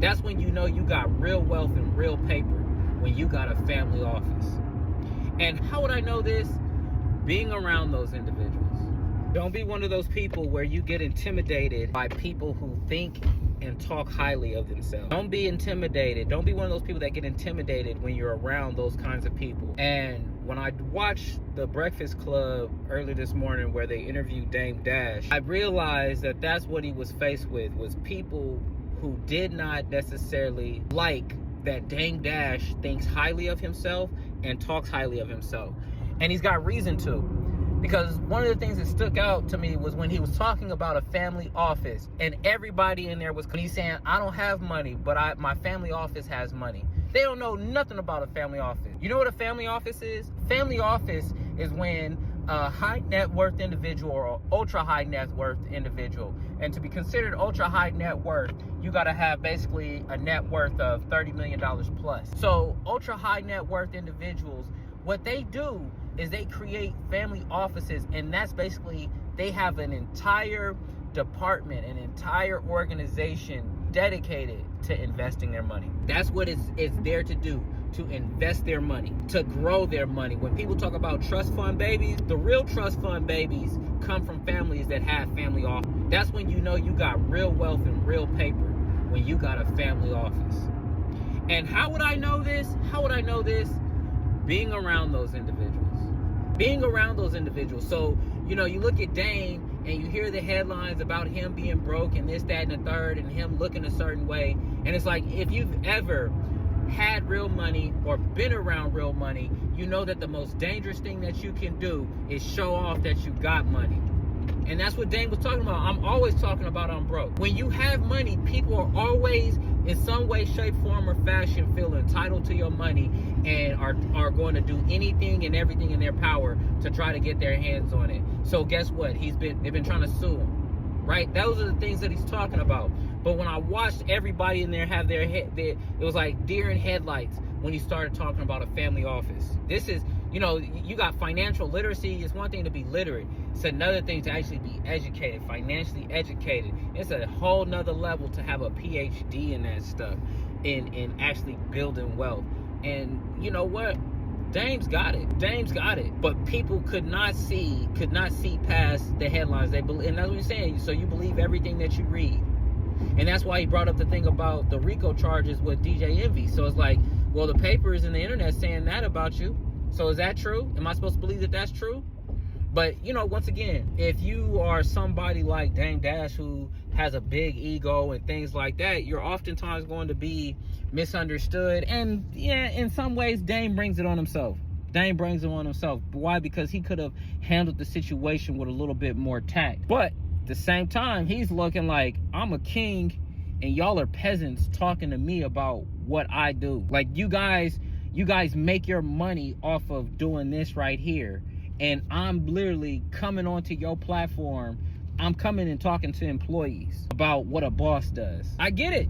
That's when you know you got real wealth and real paper, when you got a family office. And how would I know this? Being around those individuals. Don't be one of those people where you get intimidated by people who think and talk highly of themselves. Don't be intimidated. Don't be one of those people that get intimidated when you're around those kinds of people. And when I watched the Breakfast Club earlier this morning where they interviewed Dame Dash, I realized that that's what he was faced with, was people who did not necessarily like that Dame Dash thinks highly of himself and talks highly of himself. And he's got reason to. Because one of the things that stuck out to me was when he was talking about a family office, and everybody in there was, he's saying, I don't have money, but my family office has money. They don't know nothing about a family office. You know what a family office is? Family office is when a high net worth individual or ultra high net worth individual, and to be considered ultra high net worth, you got to have basically a net worth of $30 million plus. So ultra high net worth individuals, what they do is they create family offices, and that's basically, they have an entire department, an entire organization dedicated to investing their money. That's what it's there to do, to invest their money, to grow their money. When people talk about trust fund babies, the real trust fund babies come from families that have family office. That's when you know you got real wealth and real paper, when you got a family office. And how would I know this? How would I know this? Being around those individuals. Being around those individuals. So, you know, you look at Dame and you hear the headlines about him being broke and this, that, and the third, and him looking a certain way. And it's like, if you've ever had real money or been around real money, you know that the most dangerous thing that you can do is show off that you got money. And that's what Dame was talking about. I'm always talking about I'm broke. When you have money, people are always, in some way, shape, form, or fashion, feel entitled to your money and are going to do anything and everything in their power to try to get their hands on it. So guess what? They've been trying to sue him, right? Those are the things that he's talking about. But when I watched everybody in there have it was like deer in headlights when he started talking about a family office. This is, you know, you got financial literacy. It's one thing to be literate. It's another thing to actually be educated, financially educated. It's a whole nother level to have a PhD in that stuff, in actually building wealth. And you know what? Dame's got it. Dame's got it. But people could not see past the headlines. And that's what he's saying. So you believe everything that you read. And that's why he brought up the thing about the RICO charges with DJ Envy. So it's like, well, the papers and the internet saying that about you. So is that true? Am I supposed to believe that that's true? But, you know, once again, if you are somebody like Dame Dash who has a big ego and things like that, you're oftentimes going to be misunderstood. And yeah, in some ways, Dame brings it on himself. Dame brings it on himself. Why? Because he could have handled the situation with a little bit more tact. But at the same time, he's looking like, I'm a king and y'all are peasants talking to me about what I do. Like, you guys make your money off of doing this right here. And I'm literally coming onto your platform. I'm coming and talking to employees about what a boss does. I get it.